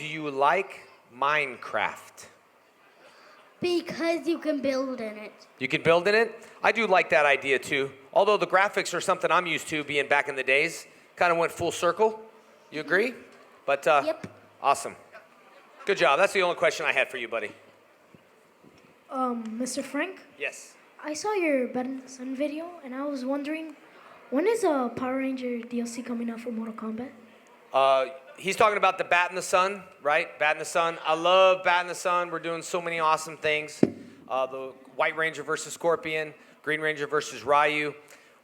do you like Minecraft? Because you can build in it. You can build in it? I do like that idea too. Although the graphics are something I'm used to being back in the days. Kind of went full circle. You agree? But Yep. Awesome. Good job. That's the only question I had for you, buddy. Mr. Frank, Yes. I saw your Bat in the Sun video, and I was wondering, when is a Power Ranger DLC coming out for Mortal Kombat? He's talking about the Bat in the Sun, right? Bat in the Sun. I love Bat in the Sun. We're doing so many awesome things. The White Ranger versus Scorpion, Green Ranger versus Ryu.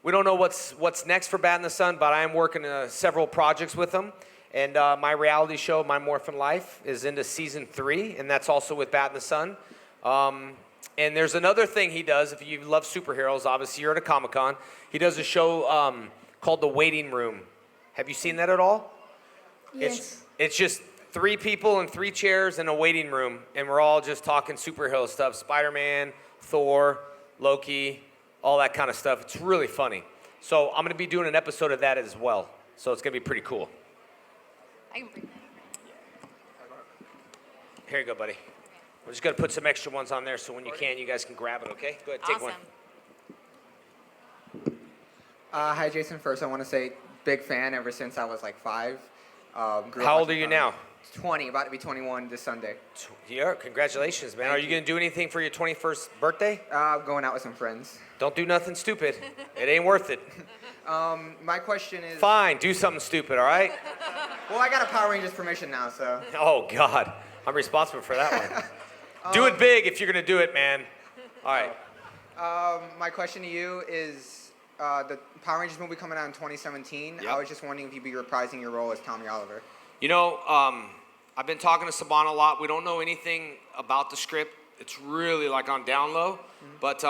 We don't know what's next for Bat in the Sun, but I am working several projects with them. And my reality show, My Morphin Life, is into season 3, and that's also with Bat in the Sun. And there's another thing he does. If you love superheroes, obviously you're at a Comic-Con. He does a show called The Waiting Room. Have you seen that at all? Yes. It's just 3 people in 3 chairs in a waiting room, and we're all just talking superhero stuff. Spider-Man, Thor, Loki, all that kind of stuff. It's really funny. So I'm going to be doing an episode of that as well. So it's going to be pretty cool. I can bring that. Here you go, buddy. We're just going to put some extra ones on there so when you can, you guys can grab it, okay? Go ahead, take one. Hi, Jason. First, I want to say big fan ever since I was like 5. How old are you now? 20, about to be 21 this Sunday. Yeah, congratulations, man. Are you going to do anything for your 21st birthday? Going out with some friends. Don't do nothing stupid. It ain't worth it. My question is... Fine, do something stupid, all right? Well, I got a Power Rangers permission now, so... Oh, God. I'm responsible for that one. Do it big if you're going to do it, man. All right. My question to you is the Power Rangers movie coming out in 2017. Yep. I was just wondering if you'd be reprising your role as Tommy Oliver. You know, I've been talking to Saban a lot. We don't know anything about the script. It's really like on down low. Mm-hmm. But,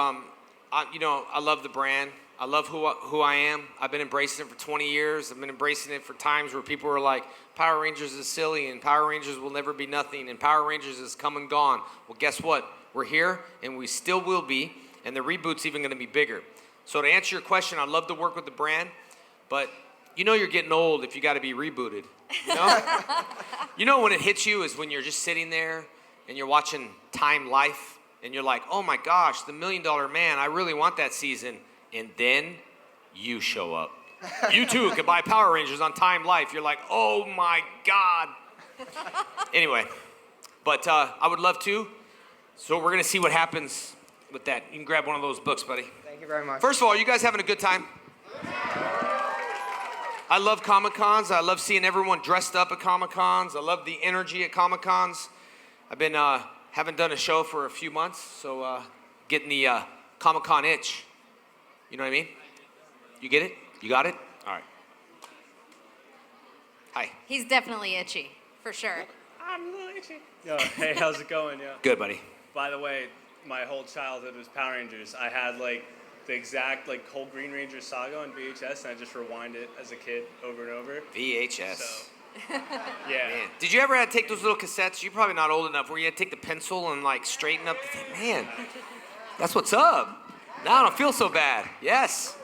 I love the brand. I love who I am. I've been embracing it for 20 years. I've been embracing it for times where people were like, Power Rangers is silly, and Power Rangers will never be nothing, and Power Rangers is come and gone. Well, guess what? We're here, and we still will be, and the reboot's even going to be bigger. So to answer your question, I love to work with the brand, but you know you're getting old if you got to be rebooted. You know? You know when it hits you is when you're just sitting there, and you're watching Time Life, and you're like, oh my gosh, the $1 Million Man, I really want that season. And then you show up. You too can buy Power Rangers on Time Life. You're like, oh my God. Anyway, but I would love to. So we're going to see what happens with that. You can grab one of those books, buddy. Thank you very much. First of all, are you guys having a good time? I love Comic-Cons. I love seeing everyone dressed up at Comic-Cons. I love the energy at Comic-Cons. I've been, haven't done a show for a few months, so getting the Comic-Con itch. You know what I mean? You get it? You got it? All right. Hi. He's definitely itchy, for sure. I'm a little itchy. Yo, hey, how's it going? Yeah. Good, buddy. By the way, my whole childhood was Power Rangers. I had like the exact whole Green Ranger saga on VHS, and I just rewind it as a kid over and over. VHS. So, yeah. Man. Did you ever have to take those little cassettes? You're probably not old enough where you had to take the pencil and straighten up the thing. Man, that's what's up. Now I don't feel so bad. Yes.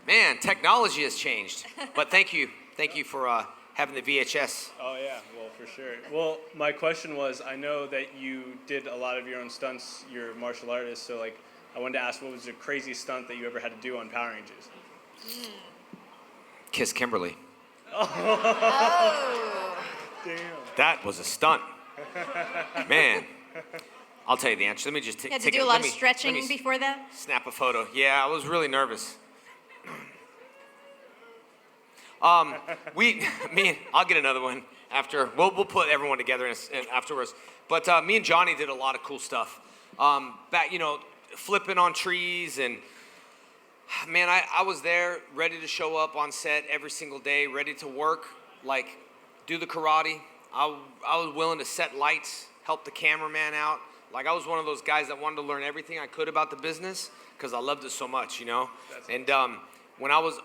Man, technology has changed. But thank you. Thank you for having the VHS. Oh, yeah. Well, for sure. Well, my question was, I know that you did a lot of your own stunts. You're a martial artist. So, I wanted to ask, what was the craziest stunt that you ever had to do on Power Rangers? Kiss Kimberly. Oh. Damn. That was a stunt. Man. I'll tell you the answer. Let me just You had to do a lot of stretching before that? Snap a photo. Yeah, I was really nervous. I'll get another one after. We'll put everyone together afterwards. But me and Johnny did a lot of cool stuff. Flipping on trees and man, I was there ready to show up on set every single day, ready to work, do the karate. I was willing to set lights, help the cameraman out. I was one of those guys that wanted to learn everything I could about the business because I loved it so much, you know? And when I was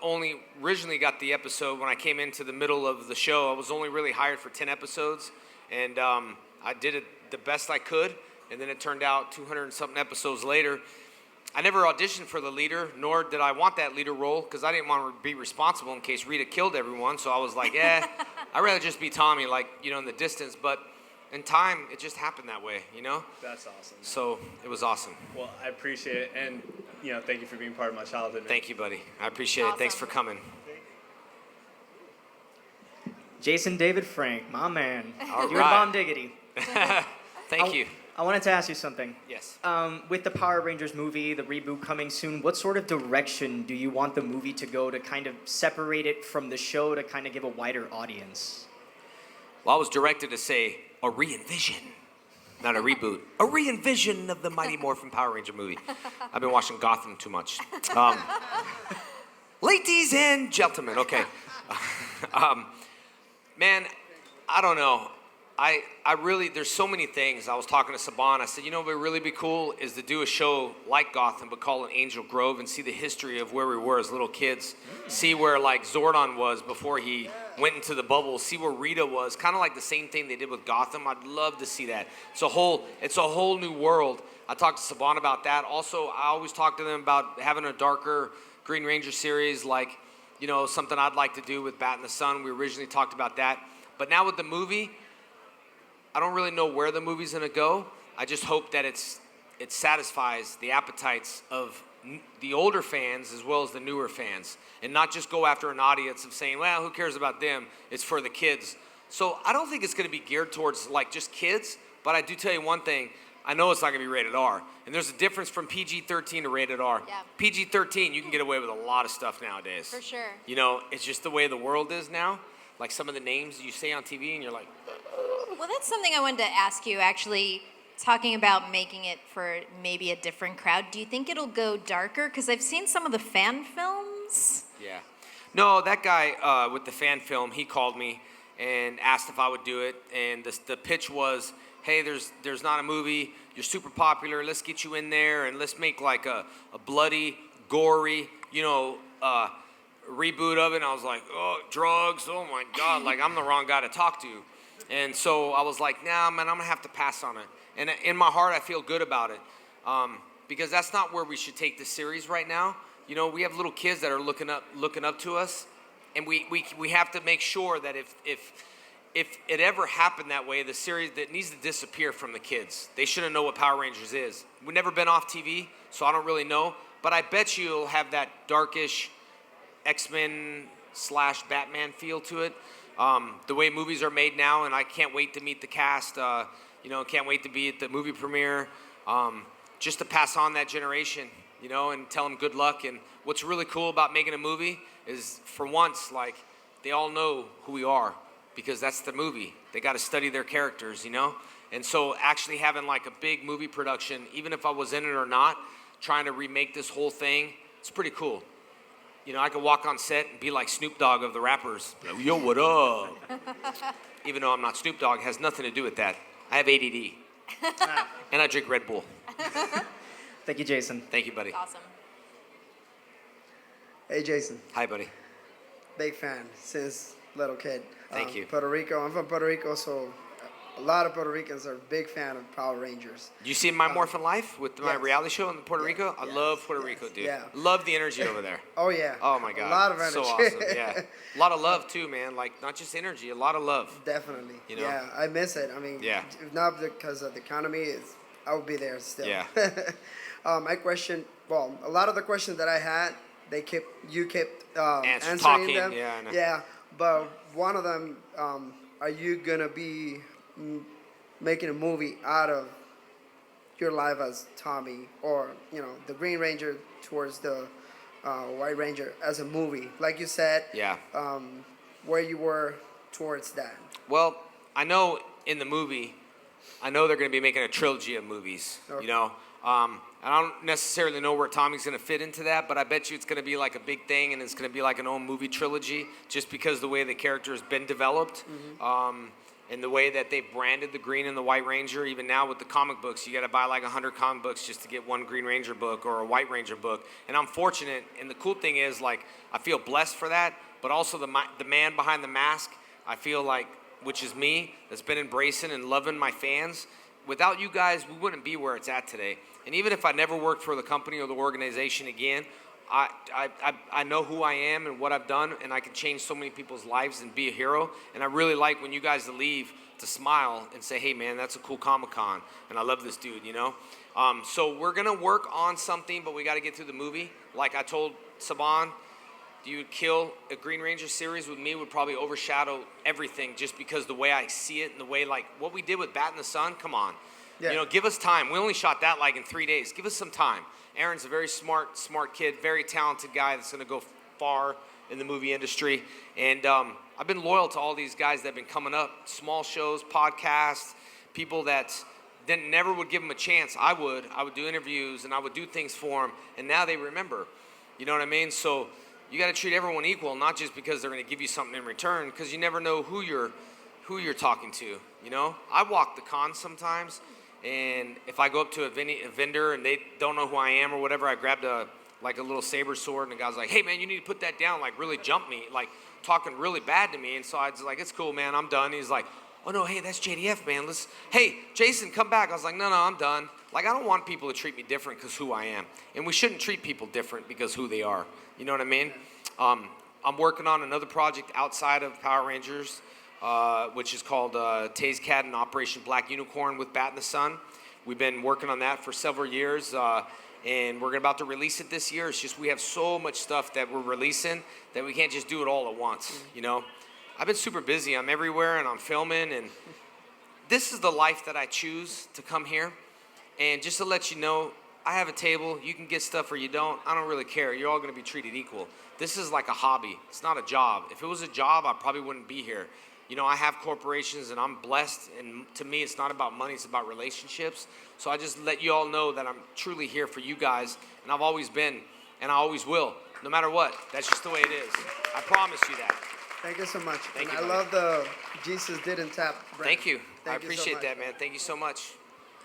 originally got the episode, when I came into the middle of the show, I was only really hired for 10 episodes. And I did it the best I could. And then it turned out 200 and something episodes later, I never auditioned for the leader, nor did I want that leader role because I didn't want to be responsible in case Rita killed everyone. So I was like, I'd rather just be Tommy, like, you know, in the distance. But in time, it just happened that way, you know? That's awesome. Man. So it was awesome. Well, I appreciate it, and you know, thank you for being part of my childhood. Man. Thank you, buddy. I appreciate it. Thanks for Awesome. coming. Jason David Frank, my man. All You and right. Bomb Diggity. Thank you. I wanted to ask you something. Yes. With the Power Rangers movie, the reboot coming soon, what sort of direction do you want the movie to go to kind of separate it from the show to kind of give a wider audience? Well, I was directed to say a re-envision, not a reboot. A re-envision of the Mighty Morphin Power Ranger movie. I've been watching Gotham too much. Ladies and gentlemen, okay. Man, I don't know. I really, there's so many things. I was talking to Saban. I said, you know what would really be cool is to do a show like Gotham, but call it Angel Grove and see the history of where we were as little kids. See where like Zordon was before he went into the bubble. See where Rita was. Kind of like the same thing they did with Gotham. I'd love to see that. It's a whole new world. I talked to Saban about that. Also, I always talk to them about having a darker Green Ranger series, like, you know, something I'd like to do with Bat in the Sun. We originally talked about that. But now with the movie, I don't really know where the movie's gonna go. I just hope that it satisfies the appetites of the older fans as well as the newer fans, and not just go after an audience of saying, well, who cares about them? It's for the kids. So I don't think it's gonna be geared towards like just kids, but I do tell you one thing. I know it's not gonna be rated R, and there's a difference from PG-13 to rated R. Yeah. PG-13, you can get away with a lot of stuff nowadays. For sure. You know, it's just the way the world is now. Like some of the names you say on TV, and you're like, Well, that's something I wanted to ask you, actually, talking about making it for maybe a different crowd. Do you think it'll go darker? Because I've seen some of the fan films. yeah. No, that guy with the fan film, he called me and asked if I would do it. And the pitch was, hey, there's not a movie. You're super popular. Let's get you in there, and let's make like a bloody, gory, you know, reboot of it. And I was like, oh, drugs. Oh, my God. Like, I'm the wrong guy to talk to. And so I was like, nah, man, I'm going to have to pass on it. And in my heart, I feel good about it because that's not where we should take this series right now. You know, we have little kids that are looking up to us, and we have to make sure that if it ever happened that way, the series that needs to disappear from the kids. They shouldn't know what Power Rangers is. We've never been off TV, so I don't really know. But I bet you it'll have that darkish X-Men / Batman feel to it. The way movies are made now, and I can't wait to meet the cast. You know, can't wait to be at the movie premiere, just to pass on that generation, you know, and tell them good luck. And what's really cool about making a movie is, for once, like, they all know who we are because that's the movie. They got to study their characters, you know. And so actually having like a big movie production, even if I was in it or not, trying to remake this whole thing, it's pretty cool. You know, I could walk on set and be like Snoop Dogg of the rappers. Yo, what up? Even though I'm not Snoop Dogg, it has nothing to do with that. I have ADD. And I drink Red Bull. Thank you, Jason. Thank you, buddy. Awesome. Hey, Jason. Hi, buddy. Big fan since little kid. Thank you. Puerto Rico. I'm from Puerto Rico, so a lot of Puerto Ricans are big fan of Power Rangers. You see My Morphin Life with my yes. reality show in Puerto Rico? I love Puerto Rico, dude. Love the energy over there. Oh, yeah. Oh, my God. A lot of energy. So awesome, yeah. A lot of love, too, man. Like, not just energy, a lot of love. Definitely. You know? Yeah, I miss it. I mean, Yeah. if not because of the economy, I would be there still. Yeah. My question, well, a lot of the questions that I had, you kept answering talking, them. yeah, I know. Yeah, but one of them, are you going to be making a movie out of your life as Tommy, or, you know, the Green Ranger towards the White Ranger as a movie? Like you said, Yeah. where you were towards that. Well, I know in the movie, I know they're going to be making a trilogy of movies, Okay. you know. I don't necessarily know where Tommy's going to fit into that, but I bet you it's going to be like a big thing, and it's going to be like an own movie trilogy just because the way the character has been developed. And the way that they branded the Green and the White Ranger. Even now with the comic books, you got to buy like 100 comic books just to get one Green Ranger book or a White Ranger book. And I'm fortunate, and the cool thing is, like, I feel blessed for that, but also the man behind the mask, I feel like, which is me, that's been embracing and loving my fans. Without you guys, we wouldn't be where it's at today. And even if I never worked for the company or the organization again, I know who I am and what I've done, and I can change so many people's lives and be a hero. And I really like when you guys leave to smile and say, hey man, that's a cool Comic-Con, and I love this dude, you know? So we're gonna work on something, but we gotta get through the movie. Like I told Saban, you would kill a Green Ranger series with me would probably overshadow everything just because the way I see it and the way, like, what we did with Bat in the Sun, come on. Yeah. You know, give us time. We only shot that like in 3 days. Give us some time. Aaron's a very smart kid, very talented guy that's going to go far in the movie industry. And I've been loyal to all these guys that have been coming up, small shows, podcasts, people that never would give them a chance. I would do interviews and I would do things for them. And now they remember. You know what I mean? So you got to treat everyone equal, not just because they're going to give you something in return, because you never know who you're talking to. You know, I walk the con sometimes. And if I go up to a vendor and they don't know who I am or whatever, I grabbed a little saber sword, and the guy's like, hey man, you need to put that down, like really jump me, like talking really bad to me. And so I was like, it's cool, man, I'm done. He's like, oh no, hey, that's JDF, man. Hey, Jason, come back. I was like, no, I'm done. Like, I don't want people to treat me different because who I am. And we shouldn't treat people different because who they are. You know what I mean? I'm working on another project outside of Power Rangers, which is called Taze Cat and Operation Black Unicorn with Bat in the Sun. We've been working on that for several years, and we're about to release it this year. It's just we have so much stuff that we're releasing that we can't just do it all at once, you know? I've been super busy. I'm everywhere, and I'm filming, and this is the life that I choose to come here. And just to let you know, I have a table. You can get stuff or you don't. I don't really care. You're all going to be treated equal. This is like a hobby. It's not a job. If it was a job, I probably wouldn't be here. You know, I have corporations and I'm blessed, and to me it's not about money, it's about relationships. So I just let you all know that I'm truly here for you guys, and I've always been, and I always will, no matter what. That's just the way it is. I promise you that. Thank you so much. Thank and you, I buddy. love the Jesus didn't tap brand. Thank you. I Thank you so appreciate much. that, man. Thank you so much.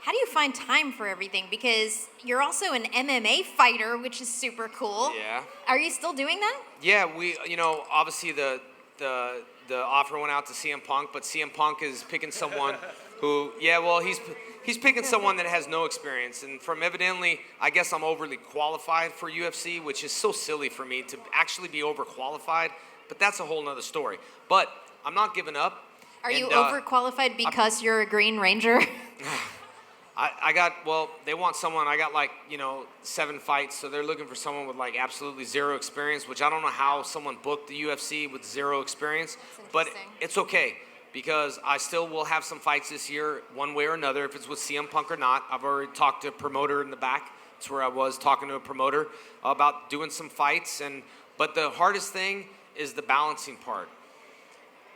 How do you find time for everything? Because you're also an MMA fighter, which is super cool. Yeah. Are you still doing that? Yeah, we, you know, obviously the offer went out to CM Punk, but CM Punk is picking someone who, yeah, well, he's picking someone that has no experience. And from evidently, I guess I'm overly qualified for UFC, which is so silly for me to actually be overqualified, but that's a whole nother story. But I'm not giving up. Are you And, overqualified because you're a Green Ranger? I got, well, they want someone, I got like, you know, 7 fights, so they're looking for someone with like absolutely zero experience, which I don't know how someone booked the UFC with zero experience, but interesting. it's okay, because I still will have some fights this year, one way or another, if it's with CM Punk or not. I've already talked to a promoter in the back. That's where I was talking to a promoter about doing some fights, but the hardest thing is the balancing part.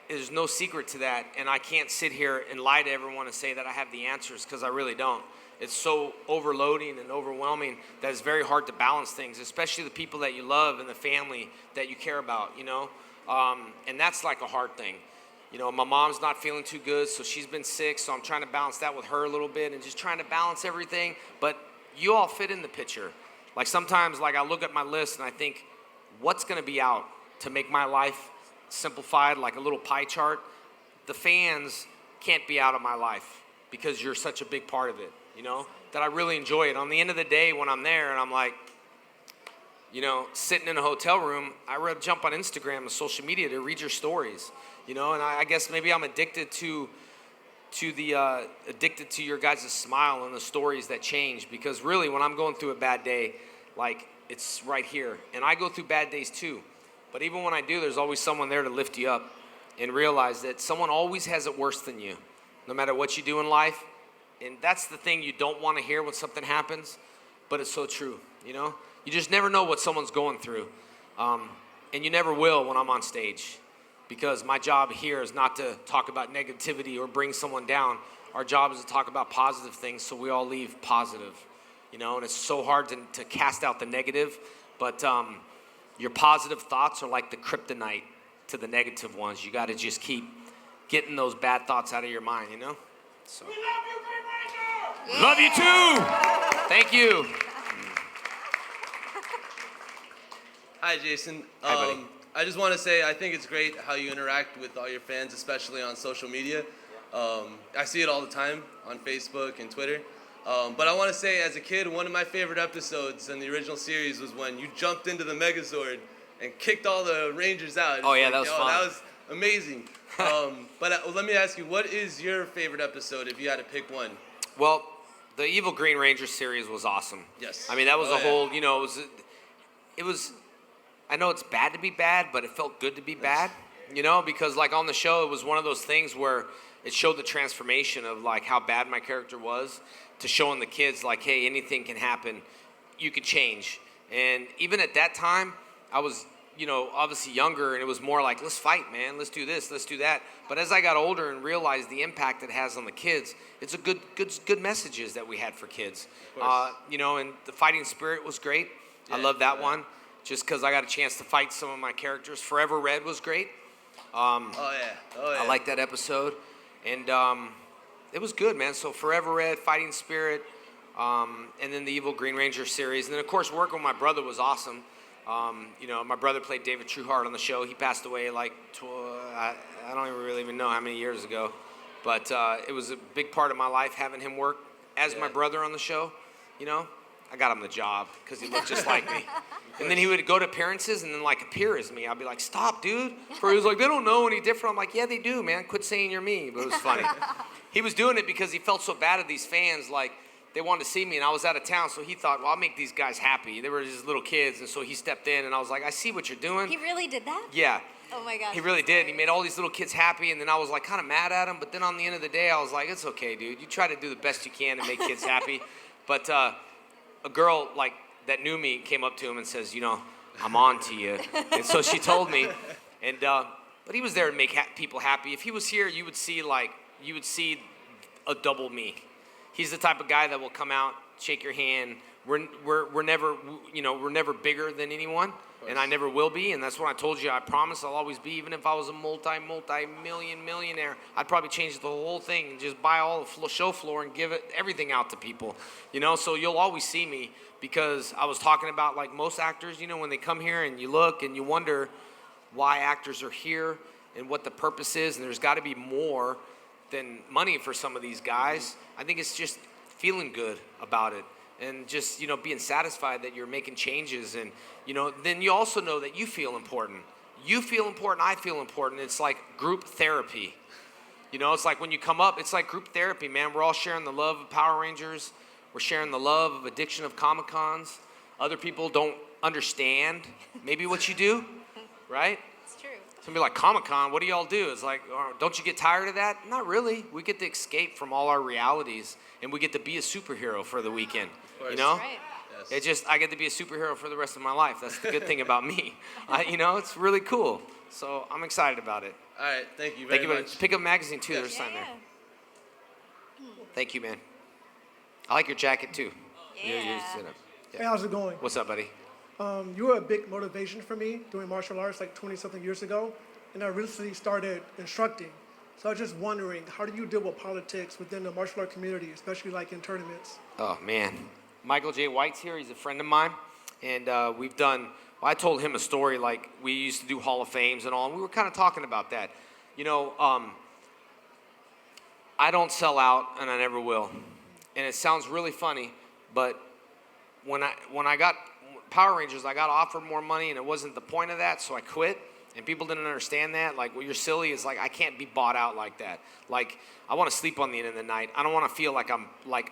There's no secret to that, and I can't sit here and lie to everyone and say that I have the answers, because I really don't. It's so overloading and overwhelming that it's very hard to balance things, especially the people that you love and the family that you care about, you know? And that's like a hard thing. You know, my mom's not feeling too good, so she's been sick, so I'm trying to balance that with her a little bit and just trying to balance everything. But you all fit in the picture. Like sometimes, like I look at my list and I think, what's gonna be out to make my life simplified, like a little pie chart? The fans can't be out of my life because you're such a big part of it, you know, that I really enjoy it. On the end of the day when I'm there and I'm like, you know, sitting in a hotel room, I rather jump on Instagram and social media to read your stories, you know, and I guess maybe I'm addicted to your guys' smile and the stories that change, because really when I'm going through a bad day, like it's right here, and I go through bad days too. But even when I do, there's always someone there to lift you up and realize that someone always has it worse than you, no matter what you do in life. And that's the thing you don't want to hear when something happens, but it's so true, you know? You just never know what someone's going through. And you never will when I'm on stage, because my job here is not to talk about negativity or bring someone down. Our job is to talk about positive things so we all leave positive, you know? And it's so hard to cast out the negative, but your positive thoughts are like the kryptonite to the negative ones. You got to just keep getting those bad thoughts out of your mind, you know? So. We love you, Green Ranger! Love you too! Thank you. Hi, Jason. Hi, buddy. I just want to say I think it's great how you interact with all your fans, especially on social media. I see it all the time on Facebook and Twitter. But I want to say, as a kid, one of my favorite episodes in the original series was when you jumped into the Megazord and kicked all the Rangers out. Oh, yeah, that was fun. That was amazing. But let me ask you, what is your favorite episode if you had to pick one? Well, the Evil Green Ranger series was awesome. Yes. I mean, that was whole, you know, it was, I know it's bad to be bad, but it felt good to be bad, you know, because like on the show, it was one of those things where it showed the transformation of like how bad my character was to showing the kids like, hey, anything can happen. You could change. And even at that time, I was, you know, obviously younger, and it was more like, let's fight, man. Let's do this, let's do that. But as I got older and realized the impact it has on the kids, it's a good messages that we had for kids. You know, and the fighting spirit was great. Yeah, I love that one, just because I got a chance to fight some of my characters. Forever Red was great. I like that episode. And it was good, man. So Forever Red, Fighting Spirit, and then the Evil Green Ranger series. And then, of course, working with my brother was awesome. You know, my brother played David Trueheart on the show. He passed away like, I don't really even know how many years ago. But it was a big part of my life having him work as my brother on the show, you know. I got him the job because he looked just like me. And then he would go to appearances and then like appear as me. I'd be like, stop, dude. For he was like, they don't know any different. I'm like, yeah, they do, man. Quit saying you're me. But it was funny. He was doing it because he felt so bad at these fans, like they wanted to see me, and I was out of town, so he thought, well, I'll make these guys happy. They were just little kids, and so he stepped in, and I was like, I see what you're doing. He really did that? Yeah. Oh my gosh. He really did. He made all these little kids happy, and then I was like kind of mad at him, but then on the end of the day, I was like, it's okay, dude. You try to do the best you can to make kids happy. But a girl like that knew me came up to him and says, you know, I'm on to you. And so she told me, and but he was there to make people happy. If he was here, you would see a double me. He's the type of guy that will come out, shake your hand. We're never, you know, we're never bigger than anyone, and I never will be. And that's what I told you. I promise I'll always be. Even if I was a multi-million millionaire, I'd probably change the whole thing and just buy all the show floor and give it everything out to people. You know, so you'll always see me, because I was talking about like most actors. You know, when they come here and you look and you wonder why actors are here and what the purpose is, and there's got to be more than money for some of these guys. I think it's just feeling good about it. And just, you know, being satisfied that you're making changes. And, you know, then you also know that you feel important. You feel important, I feel important. It's like group therapy. You know, it's like when you come up, it's like group therapy, man. We're all sharing the love of Power Rangers. We're sharing the love of addiction of Comic-Cons. Other people don't understand maybe what you do, right? It's true. Somebody like Comic-Con, what do y'all do? It's like, don't you get tired of that? Not really. We get to escape from all our realities, and we get to be a superhero for the weekend. You know? Right. Yes. It just, I get to be a superhero for the rest of my life. That's the good thing about me. You know, it's really cool. So I'm excited about it. All right, thank you very much. Pick up a magazine too. Yes. There's a sign Yeah. there. Thank you, man. I like your jacket too. Yeah. Sit up. Hey, how's it going? What's up, buddy? You were a big motivation for me doing martial arts like 20-something years ago, and I recently started instructing. So I was just wondering, how do you deal with politics within the martial art community, especially like in tournaments? Oh, man. Michael J. White's here. He's a friend of mine. And we've done, well, I told him a story like we used to do Hall of Fames and all, and we were kind of talking about that. You know, I don't sell out, and I never will. And it sounds really funny, but when I got Power Rangers, I got offered more money, and it wasn't the point of that, so I quit. And people didn't understand that. Like, well, you're silly. It's like, I can't be bought out like that. Like, I want to sleep on the end of the night. I don't want to feel like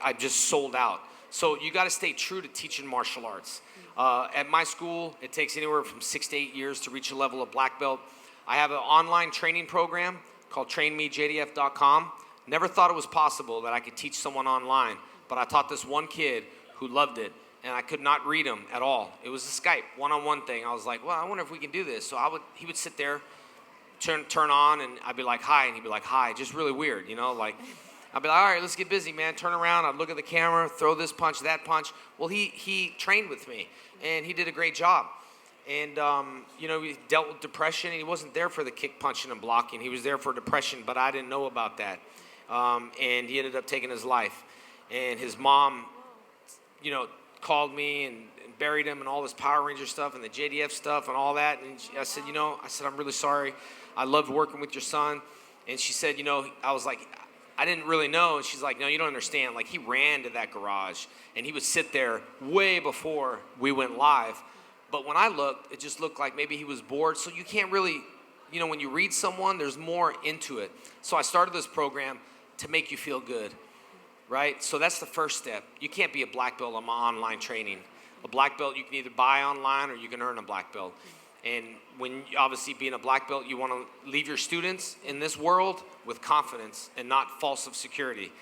I just sold out. So you got to stay true to teaching martial arts. At my school, it takes anywhere from 6 to 8 years to reach a level of black belt. I have an online training program called trainmejdf.com. Never thought it was possible that I could teach someone online, but I taught this one kid who loved it, and I could not read him at all. It was a Skype one-on-one thing. I was like, well, I wonder if we can do this. So he would sit there, turn on, and I'd be like, hi, and he'd be like, hi. Just really weird, you know, like, I'd be like, all right, let's get busy, man. Turn around. I'd look at the camera, throw this punch, that punch. Well, he trained with me, and he did a great job. And, you know, he dealt with depression. He wasn't there for the kick, punching, and blocking. He was there for depression, but I didn't know about that. And he ended up taking his life. And his mom, you know, called me and buried him and all this Power Ranger stuff and the JDF stuff and all that. And I said, I'm really sorry. I loved working with your son. And she said, I was like, I didn't really know. And she's like, no, you don't understand. Like, he ran to that garage, and he would sit there way before we went live. But when I looked, it just looked like maybe he was bored. So you can't really, you know, when you read someone, there's more into it. So I started this program to make you feel good, right? So that's the first step. You can't be a black belt on my online training. A black belt you can either buy online or you can earn a black belt. And when, obviously, being a black belt, you want to leave your students in this world with confidence and not false of security.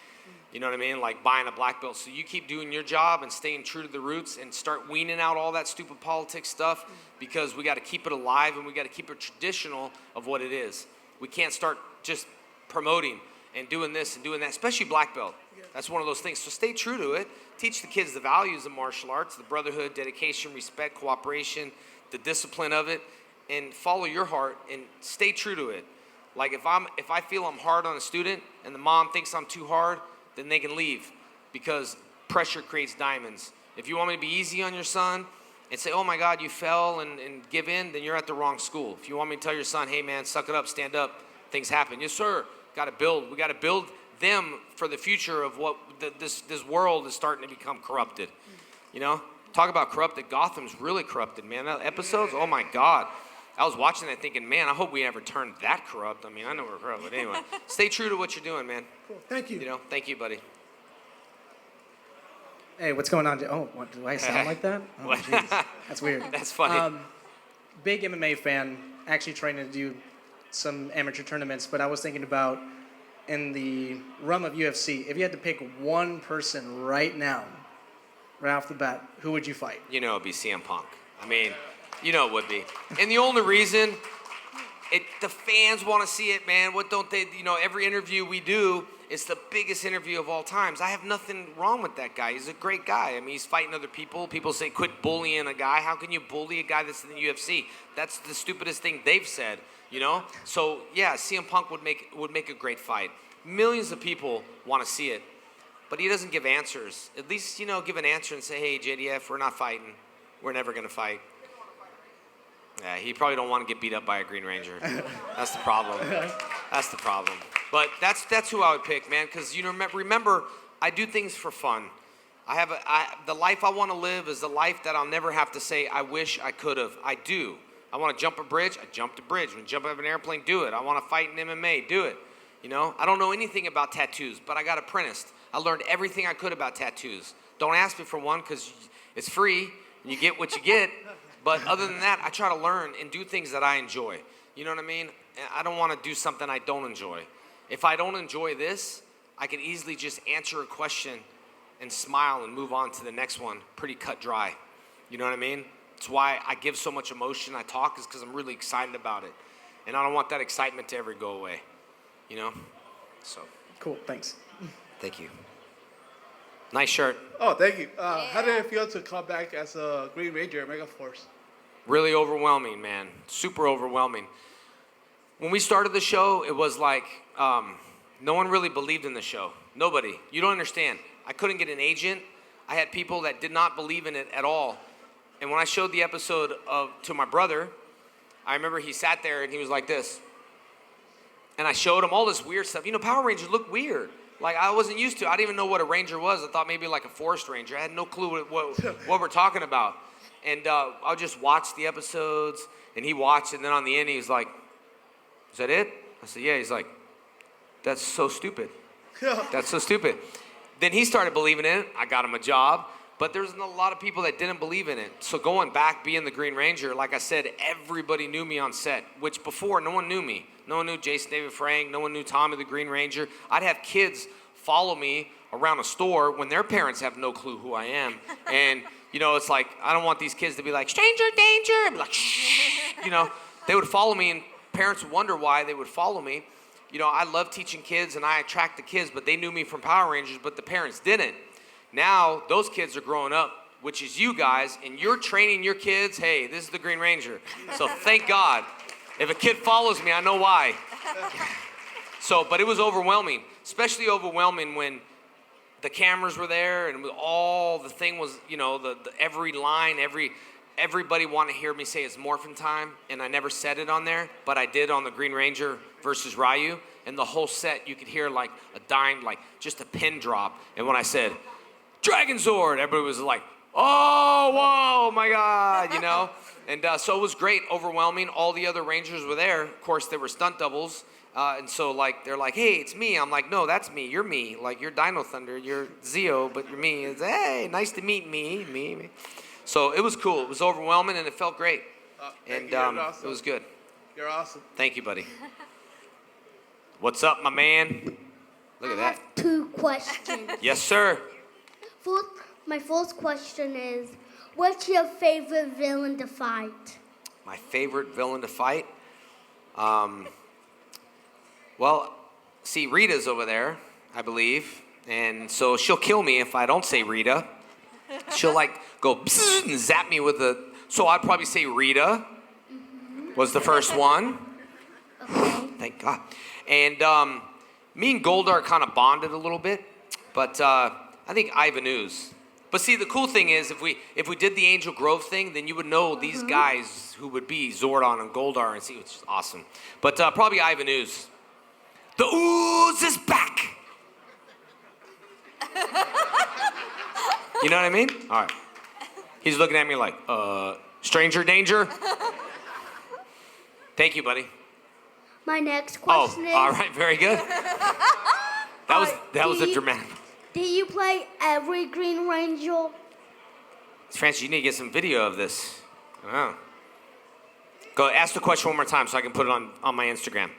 You know what I mean? Like buying a black belt. So you keep doing your job and staying true to the roots and start weaning out all that stupid politics stuff, because we got to keep it alive and we got to keep it traditional of what it is. We can't start just promoting and doing this and doing that, especially black belt. That's one of those things. So stay true to it. Teach the kids the values of martial arts, the brotherhood, dedication, respect, cooperation, the discipline of it, and follow your heart and stay true to it. Like if I feel I'm hard on a student and the mom thinks I'm too hard, then they can leave, because pressure creates diamonds. If you want me to be easy on your son and say, oh my God, you fell and give in, then you're at the wrong school. If you want me to tell your son, hey man, suck it up, stand up, things happen. Yes sir, got to build. We got to build them for the future of what this world is starting to become corrupted. You know? Talk about corrupted. Gotham's really corrupted, man. That episodes, oh my God. I was watching that thinking, man, I hope we never turn that corrupt. I mean, I know we're corrupt, but anyway. Stay true to what you're doing, man. Cool. Thank you. You know, thank you, buddy. Hey, what's going on? Oh, what, do I sound like that? Oh, jeez. That's weird. That's funny. Big MMA fan, actually trying to do some amateur tournaments, but I was thinking about in the realm of UFC, if you had to pick one person right now, right off the bat, who would you fight? You know it'd be CM Punk. I mean, you know it would be. And the only reason, the fans want to see it, man. What don't they, you know, every interview we do, it's the biggest interview of all times. I have nothing wrong with that guy. He's a great guy. I mean, he's fighting other people. People say, quit bullying a guy. How can you bully a guy that's in the UFC? That's the stupidest thing they've said, you know? So, yeah, CM Punk would make a great fight. Millions of people want to see it. But he doesn't give answers. At least, you know, give an answer and say, hey, JDF, we're not fighting. We're never going to fight. Yeah, he probably don't want to get beat up by a Green Ranger. That's the problem. That's the problem. But that's who I would pick, man, because, you know, remember, I do things for fun. The life I want to live is the life that I'll never have to say, I wish I could have. I do. I want to jump a bridge, I jump the bridge. I want to jump out of an airplane, do it. I want to fight in MMA, do it. You know, I don't know anything about tattoos, but I got apprenticed. I learned everything I could about tattoos. Don't ask me for one because it's free and you get what you get. But other than that, I try to learn and do things that I enjoy. You know what I mean? I don't want to do something I don't enjoy. If I don't enjoy this, I can easily just answer a question and smile and move on to the next one. Pretty cut dry. You know what I mean? It's why I give so much emotion. I talk is because I'm really excited about it. And I don't want that excitement to ever go away. You know? So. Cool, thanks. Thank you. Nice shirt. Oh, thank you. How did it feel to come back as a Green Ranger at Megaforce? Really overwhelming, man. Super overwhelming. When we started the show, it was like no one really believed in the show. Nobody. You don't understand. I couldn't get an agent. I had people that did not believe in it at all. And when I showed the episode to my brother, I remember he sat there and he was like this. And I showed him all this weird stuff. You know, Power Rangers look weird. Like, I wasn't used to. I didn't even know what a ranger was. I thought maybe like a forest ranger. I had no clue what we're talking about. And I'll just watch the episodes, and he watched, and then on the end, he was like, is that it? I said, yeah. He's like, that's so stupid. That's so stupid. Then he started believing in it. I got him a job. But there's a lot of people that didn't believe in it. So going back, being the Green Ranger, like I said, everybody knew me on set, which before, no one knew me. No one knew Jason David Frank. No one knew Tommy the Green Ranger. I'd have kids follow me around a store when their parents have no clue who I am. And, you know, it's like, I don't want these kids to be like, stranger danger. I'd be like, shh. You know, they would follow me, and parents would wonder why they would follow me. You know, I love teaching kids, and I attract the kids, but they knew me from Power Rangers, but the parents didn't. Now, those kids are growing up, which is you guys, and you're training your kids, hey, this is the Green Ranger. So thank God. If a kid follows me, I know why. So, but it was overwhelming, especially overwhelming when the cameras were there and all the thing was, you know, the every line, everybody wanted to hear me say it's morphin time, and I never said it on there, but I did on the Green Ranger versus Ryu, and the whole set, you could hear like a dime, like just a pin drop. And when I said, Dragon Zord, everybody was like, oh, whoa, my God, you know? And so it was great, overwhelming. All the other Rangers were there. Of course, they were stunt doubles. And so, like, they're like, hey, it's me. I'm like, no, that's me. You're me. Like, you're DinoThunder. You're Zeo, but you're me. It's, hey, nice to meet me. So it was cool. It was overwhelming, and it felt great. And awesome. it was good. You're awesome. Thank you, buddy. What's up, my man? Look at I that. have 2 questions. Yes, sir. My first question is, what's your favorite villain to fight? My favorite villain to fight? Well, see, Rita's over there, I believe. And so she'll kill me if I don't say Rita. She'll like go bzzz and zap me with the... So I'd probably say Rita was the first one. Okay. Thank God. And me and Goldar kind of bonded a little bit. But I think Ivan Ooze. But see, the cool thing is, if we did the Angel Grove thing, then you would know these guys who would be Zordon and Goldar, and see, which is awesome. But probably Ivan Ooze. The Ooze is back. You know what I mean? All right. He's looking at me like, stranger danger? Thank you, buddy. My next question is... all right, very good. That was a dramatic... Do you play every Green Ranger? Francis, you need to get some video of this. I don't know. Go ask the question one more time so I can put it on my Instagram.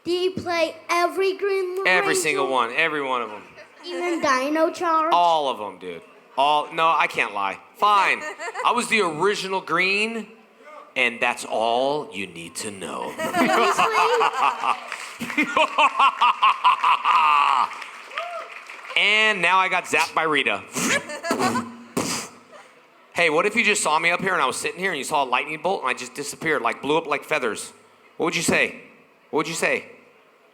Do you play every Green Ranger? Every single one. Every one of them. Even Dino Charge? All of them, dude. No, I can't lie. Fine. I was the original green, and that's all you need to know. And now I got zapped by Rita. Hey, what if you just saw me up here and I was sitting here and you saw a lightning bolt and I just disappeared, like blew up like feathers? What would you say? What would you say?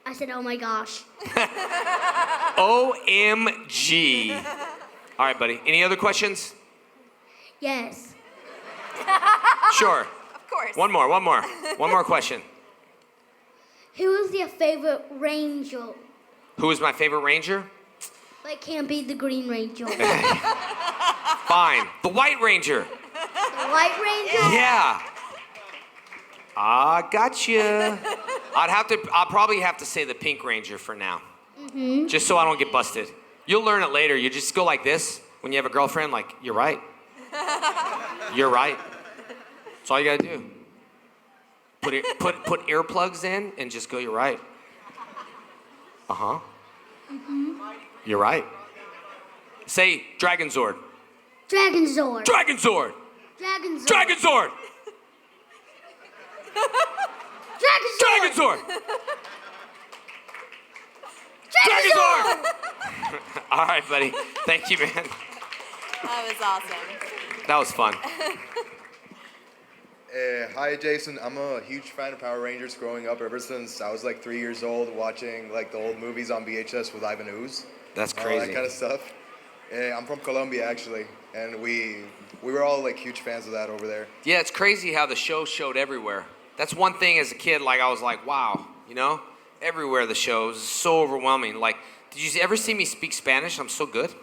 I said, oh my gosh. OMG. All right, buddy. Any other questions? Yes. Sure. Of course. One more. One more question. Who is your favorite Ranger? Who is my favorite Ranger? Like, can't be the Green Ranger. Fine. The White Ranger. The White Ranger? Yeah. I gotcha. I'll probably have to say the Pink Ranger for now. Mm-hmm. Just so I don't get busted. You'll learn it later. You just go like this when you have a girlfriend, like, you're right. You're right. That's all you gotta do. Put earplugs in and just go, you're right. Uh-huh. Mm-hmm. You're right. Say Dragon Zord. Dragon Zord. Dragon Zord. Dragon Zord. Dragon Zord. Dragon Zord. Dragon Zord. Dragon Zord. All right, buddy. Thank you, man. That was awesome. That was fun. Hi, Jason. I'm a huge fan of Power Rangers growing up ever since I was like 3 years old, watching like the old movies on VHS with Ivan Ooze. That's All crazy. that kind of stuff. I'm from Colombia, actually, and we were all like huge fans of that over there. Yeah, it's crazy how the show showed everywhere. That's one thing as a kid, like I was like, wow, you know? Everywhere the show was so overwhelming. Like, did you ever see me speak Spanish? I'm so good.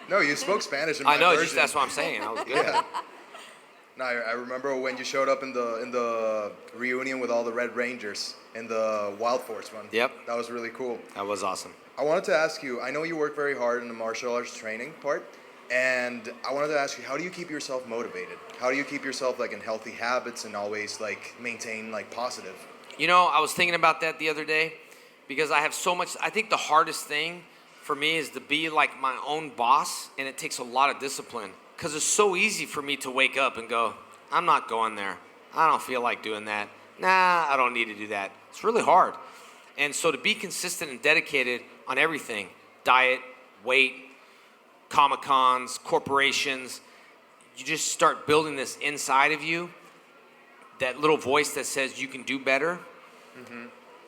No, you spoke Spanish in my I know, version. just that's what I'm saying. I was good. Yeah. No, I remember when you showed up in the reunion with all the Red Rangers in the Wild Force one. Yep. That was really cool. That was awesome. I wanted to ask you, I know you work very hard in the martial arts training part, and I wanted to ask you, how do you keep yourself motivated? How do you keep yourself like in healthy habits and always like maintain like positive? You know, I was thinking about that the other day because I have so much, I think the hardest thing for me is to be like my own boss, and it takes a lot of discipline because it's so easy for me to wake up and go, I'm not going there. I don't feel like doing that. Nah, I don't need to do that. It's really hard. And so to be consistent and dedicated on everything, diet, weight, Comic-Cons, corporations, you just start building this inside of you, that little voice that says you can do better,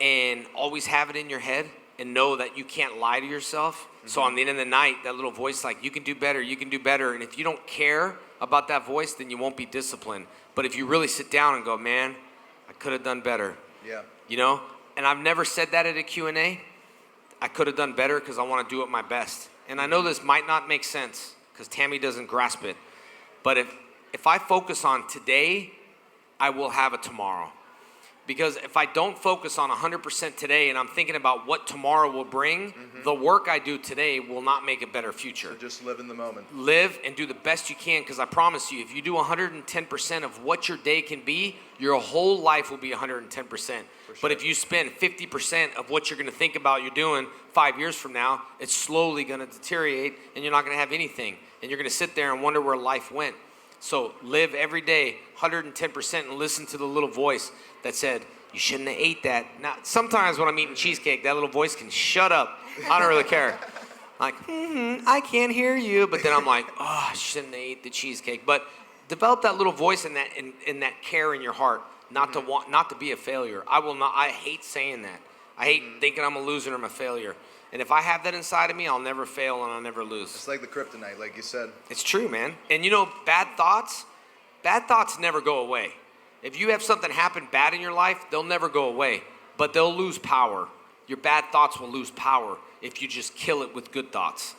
and always have it in your head and know that you can't lie to yourself. So on the end of the night, that little voice like, you can do better, you can do better. And if you don't care about that voice, then you won't be disciplined. But if you really sit down and go, man, I could have done better. Yeah. You know? and I've never said that at a Q&A. I could have done better because I want to do it my best. And I know this might not make sense because Tammy doesn't grasp it. But if I focus on today, I will have a tomorrow. Because if I don't focus on 100% today and I'm thinking about what tomorrow will bring, the work I do today will not make a better future. So just live in the moment. Live and do the best you can, because I promise you, if you do 110% of what your day can be, your whole life will be 110%. But if you spend 50% of what you're going to think about you're doing 5 years from now, it's slowly going to deteriorate and you're not going to have anything. And you're going to sit there and wonder where life went. So live every day 110% and listen to the little voice that said, you shouldn't have ate that. Now, sometimes when I'm eating cheesecake, that little voice can shut up. I don't really care. Like, I can't hear you. But then I'm like, oh, I shouldn't have ate the cheesecake. But develop that little voice and that care in your heart, not to be a failure. I hate saying that. I hate thinking I'm a loser or I'm a failure. And if I have that inside of me, I'll never fail and I'll never lose. It's like the kryptonite, like you said. It's true, man. And you know, bad thoughts never go away. If you have something happen bad in your life, they'll never go away, but they'll lose power. Your bad thoughts will lose power if you just kill it with good thoughts.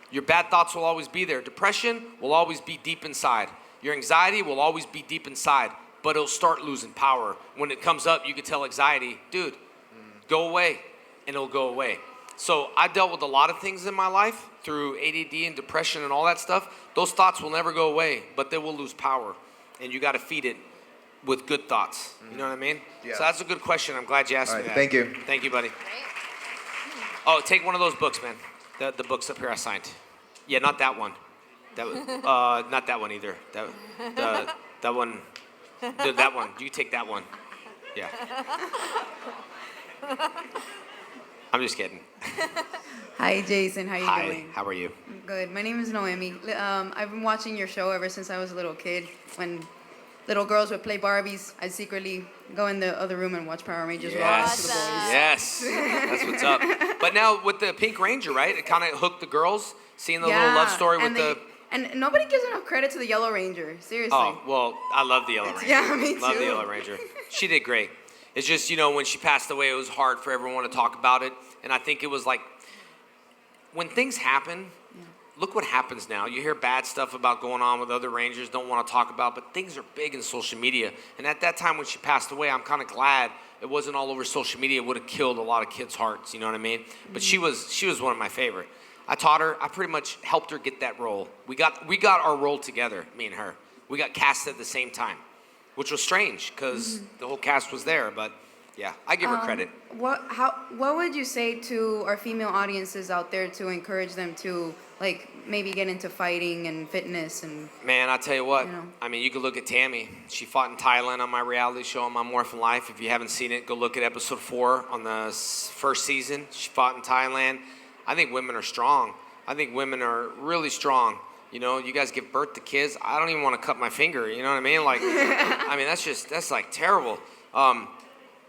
Your bad thoughts will always be there. Depression will always be deep inside. Your anxiety will always be deep inside, but it'll start losing power. When it comes up, you can tell anxiety, dude, go away, and it'll go away. So I dealt with a lot of things in my life through ADD and depression and all that stuff. Those thoughts will never go away, but they will lose power, and you got to feed it with good thoughts. You know what I mean? Yeah. So that's a good question. I'm glad you asked me that. Thank you. Thank you, buddy. Oh, take one of those books, man. The books up here I signed. Yeah, not that one. Not that one either. That one. That one. You take that one. Yeah. I'm just kidding. Hi, Jason. How you doing? How are you? Good. My name is Noemi. I've been watching your show ever since I was a little kid. When little girls would play Barbies, I'd secretly go in the other room and watch Power Rangers. Yes. Yes. That's what's up. But now with the Pink Ranger, right? It kind of hooked the girls, seeing the little love story with the... And nobody gives enough credit to the Yellow Ranger. Seriously. Oh, well, I love the Yellow Ranger. Yeah, me too. Love the Yellow Ranger. She did great. It's just, you know, when she passed away, it was hard for everyone to talk about it. And I think it was like, when things happen, look what happens now. You hear bad stuff about going on with other Rangers, don't want to talk about, but things are big in social media. And at that time when she passed away, I'm kind of glad it wasn't all over social media. It would have killed a lot of kids' hearts, you know what I mean? But she was one of my favorite. I taught her, I pretty much helped her get that role. We got our role together, me and her. We got cast at the same time, which was strange because the whole cast was there, but yeah, I give her credit. What would you say to our female audiences out there to encourage them to, like, maybe get into fighting and fitness and... Man, I'll tell you what. You know. I mean, you could look at Tammy. She fought in Thailand on my reality show on My Morphin Life. If you haven't seen it, go look at episode 4 on the first season. She fought in Thailand. I think women are strong. I think women are really strong. You know, you guys give birth to kids. I don't even want to cut my finger. You know what I mean? Like, I mean, that's like terrible.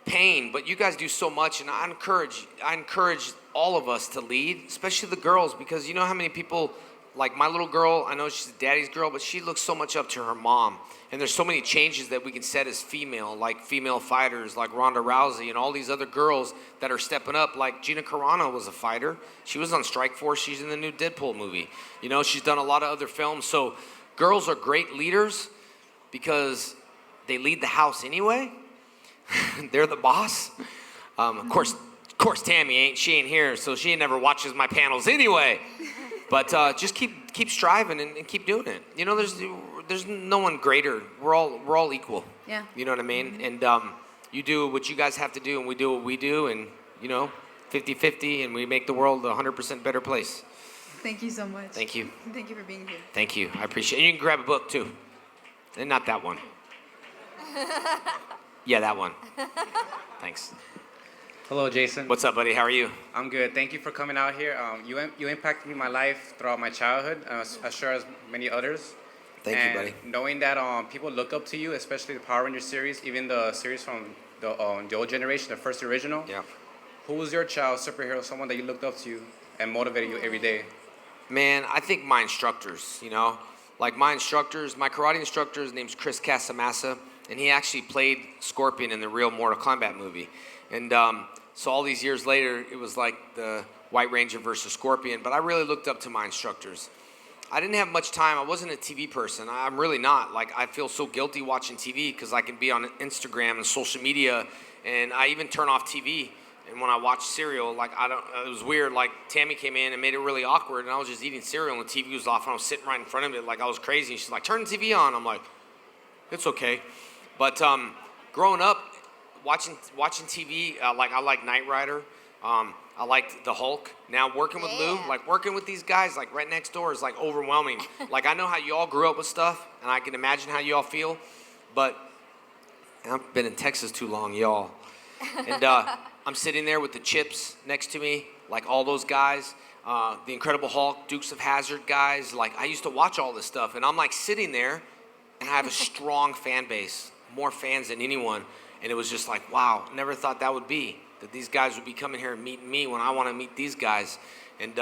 Pain, but you guys do so much, and I encourage all of us to lead, especially the girls, because you know how many people, like my little girl, I know she's daddy's girl, but she looks so much up to her mom, and there's so many changes that we can set as female, like female fighters, like Ronda Rousey, and all these other girls that are stepping up, like Gina Carano was a fighter. She was on Strike Force. She's in the new Deadpool movie. You know, she's done a lot of other films, so girls are great leaders because they lead the house anyway. They're the boss. Of course, Tammy ain't here, so she never watches my panels anyway. But just keep striving and keep doing it. You know, there's no one greater. We're all equal. Yeah. You know what I mean? And you do what you guys have to do, and we do what we do, and you know, 50-50, and we make the world a 100% better place. Thank you so much. Thank you. Thank you for being here. Thank you. I appreciate it. You can grab a book too, and not that one. Yeah, that one. Thanks. Hello, Jason. What's up, buddy? How are you? I'm good. Thank you for coming out here. You impacted me my life throughout my childhood, as sure as many others. Thank you, buddy. Knowing that people look up to you, especially the Power Ranger series, even the series from the old generation, the first original. Yeah. Who was your child superhero, someone that you looked up to and motivated you every day? Man, I think my instructors, you know. Like my karate instructor, his name's Chris Casamassa, and he actually played Scorpion in the real Mortal Kombat movie. And So all these years later, it was like the White Ranger versus Scorpion. But I really looked up to my instructors. I didn't have much time. I wasn't a TV person. I'm really not. Like, I feel so guilty watching TV because I can be on Instagram and social media, and I even turn off TV. And when I watch cereal, like, it was weird. Like, Tammy came in and made it really awkward, and I was just eating cereal, and the TV was off, and I was sitting right in front of it like I was crazy. And she's like, turn the TV on. I'm like, it's okay. But growing up, watching TV, like, I like Knight Rider. I liked the Hulk. Now working with Lou, like working with these guys, like right next door is like overwhelming. Like I know how you all grew up with stuff, and I can imagine how you all feel, but I've been in Texas too long, y'all. And I'm sitting there with the Chips next to me, like all those guys, the Incredible Hulk, Dukes of Hazzard guys. Like I used to watch all this stuff, and I'm like sitting there, and I have a strong fan base, more fans than anyone. And it was just like, wow, never thought that would be. That these guys would be coming here and meeting me when I want to meet these guys. And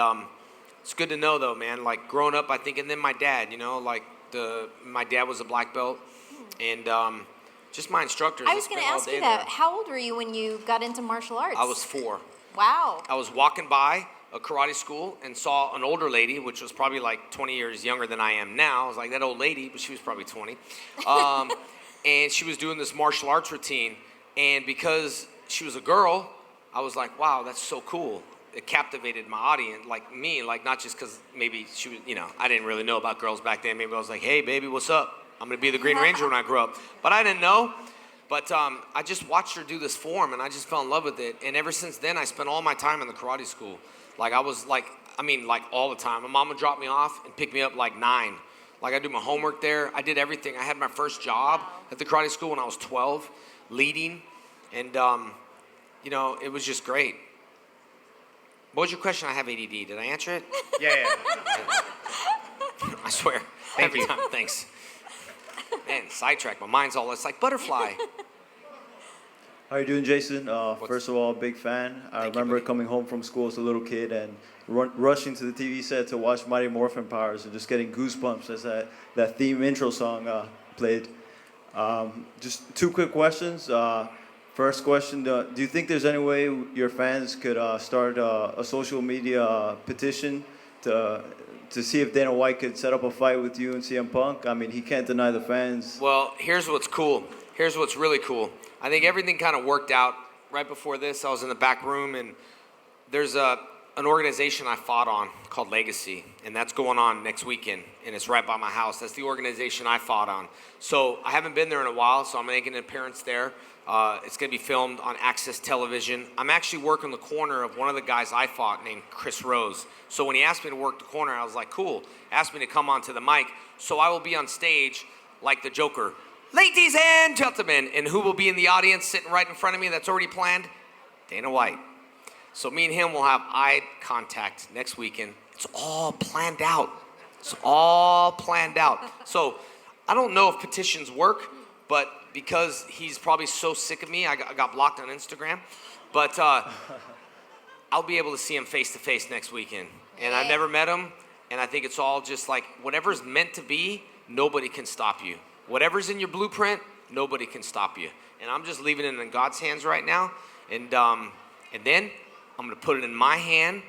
it's good to know, though, man. Like, growing up, I think, and then my dad, you know, like, my dad was a black belt. And just my instructors. I was going to ask you that. How old were you when you got into martial arts? I was 4. Wow. I was walking by a karate school and saw an older lady, which was probably like 20 years younger than I am now. I was like, that old lady, but she was probably 20. And she was doing this martial arts routine. And because she was a girl, I was like, wow, that's so cool. It captivated my audience, like me, like not just because maybe she was, you know, I didn't really know about girls back then. Maybe I was like, hey, baby, what's up? I'm going to be the Green Ranger when I grow up. But I didn't know. But I just watched her do this form, and I just fell in love with it. And ever since then, I spent all my time in the karate school. Like I was like, I mean, like all the time. My mom would drop me off and pick me up like 9. Like I do my homework there. I did everything. I had my first job at the karate school when I was 12, leading. And, you know, it was just great. What was your question? I have ADD. Did I answer it? Yeah. I swear. Every time. Thanks. Man, sidetrack. My mind's all, it's like butterfly. How you doing, Jason? First of all, big fan. I remember coming home from school as a little kid and rushing to the TV set to watch Mighty Morphin Powers and just getting goosebumps as that theme intro song played. Just 2 quick questions. First question, do you think there's any way your fans could start a social media petition to see if Dana White could set up a fight with you and CM Punk? I mean, he can't deny the fans. Well, here's what's cool. Here's what's really cool. I think everything kind of worked out right before this. I was in the back room, and there's an organization I fought on called Legacy, and that's going on next weekend, and it's right by my house. That's the organization I fought on. So I haven't been there in a while, so I'm making an appearance there. It's going to be filmed on Access Television. I'm actually working the corner of one of the guys I fought named Chris Rose. So when he asked me to work the corner, I was like, cool. Asked me to come onto the mic. So I will be on stage like the Joker. Ladies and gentlemen, and who will be in the audience sitting right in front of me that's already planned? Dana White. So me and him will have eye contact next weekend. It's all planned out. It's all planned out. So I don't know if petitions work, but because he's probably so sick of me, I got blocked on Instagram. But I'll be able to see him face to face next weekend. And I've never met him, and I think it's all just like whatever's meant to be, nobody can stop you. Whatever's in your blueprint, nobody can stop you. And I'm just leaving it in God's hands right now. And then I'm going to put it in my hand.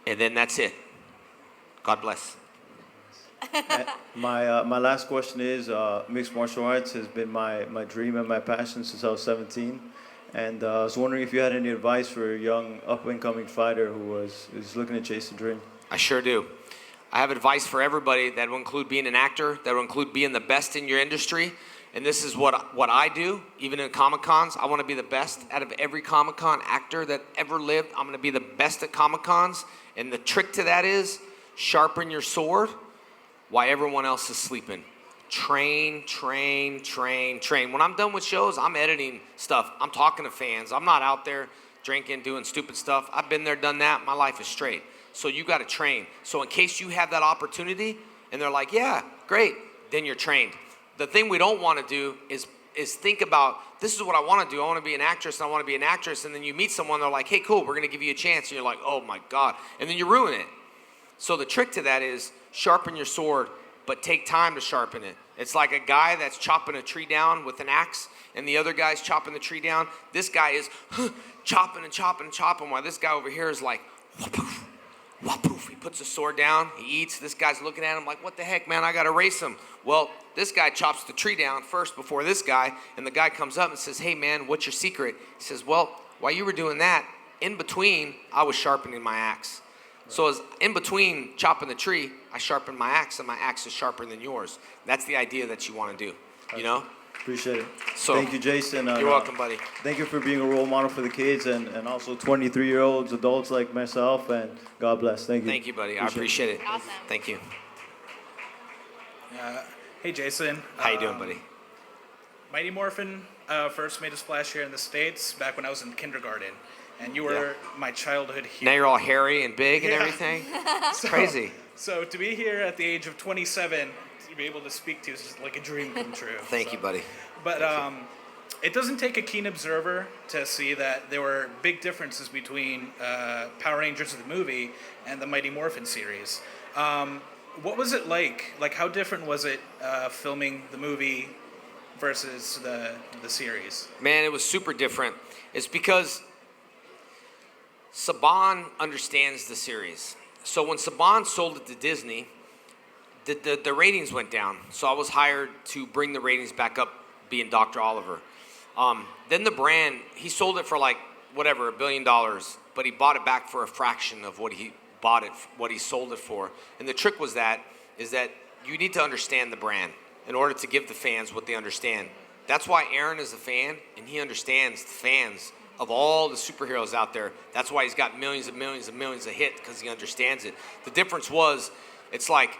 And then that's it. God bless. My last question is, mixed martial arts has been my dream and my passion since I was 17. And I was wondering if you had any advice for a young up-and-coming fighter who is looking to chase a dream. I sure do. I have advice for everybody that will include being an actor, that will include being the best in your industry. And this is what I do, even in Comic-Cons. I want to be the best out of every Comic-Con actor that ever lived. I'm going to be the best at Comic-Cons. And the trick to that is sharpen your sword while everyone else is sleeping. Train, train, train, train. When I'm done with shows, I'm editing stuff. I'm talking to fans. I'm not out there drinking, doing stupid stuff. I've been there, done that. My life is straight. So you got to train. So in case you have that opportunity and they're like, yeah, great, then you're trained. The thing we don't want to do is think about, this is what I want to do. I want to be an actress, and I want to be an actress. And then you meet someone, they're like, hey, cool, we're going to give you a chance. And you're like, oh, my God. And then you ruin it. So the trick to that is sharpen your sword but take time to sharpen it. It's like a guy that's chopping a tree down with an axe, and the other guy's chopping the tree down. This guy is chopping and chopping and chopping, while this guy over here is like, wha-poof, wha-poof. He puts the sword down, he eats. This guy's looking at him like, what the heck, man, I gotta race him. Well, this guy chops the tree down first before this guy, and the guy comes up and says, hey man, what's your secret? He says, well, while you were doing that, in between, I was sharpening my axe. So as in between chopping the tree, I sharpened my axe, and my axe is sharper than yours. That's the idea that you want to do, you know? Appreciate it. So, thank you, Jason. You're welcome, buddy. Thank you for being a role model for the kids and also 23-year-olds, adults like myself, and God bless. Thank you. Thank you, buddy. I appreciate it. Awesome. Thank you. Hey, Jason. How you doing, buddy? Mighty Morphin first made a splash here in the States back when I was in kindergarten. And you were my childhood hero. Now you're all hairy and big and everything? So- Crazy. So to be here at the age of 27, to be able to speak to you is just like a dream come true. Thank you, buddy. But it doesn't take a keen observer to see that there were big differences between Power Rangers the movie and the Mighty Morphin series. What was it like? Like, how different was it filming the movie versus the series? Man, it was super different. It's because Saban understands the series. So when Saban sold it to Disney, the ratings went down. So I was hired to bring the ratings back up, being Dr. Oliver. Then the brand, he sold it for like, whatever, $1 billion, but he bought it back for a fraction of what he bought it, what he sold it for. And the trick was is that you need to understand the brand in order to give the fans what they understand. That's why Aaron is a fan, and he understands the fans of all the superheroes out there. That's why he's got millions and millions and millions of hits, because he understands it. The difference was, it's like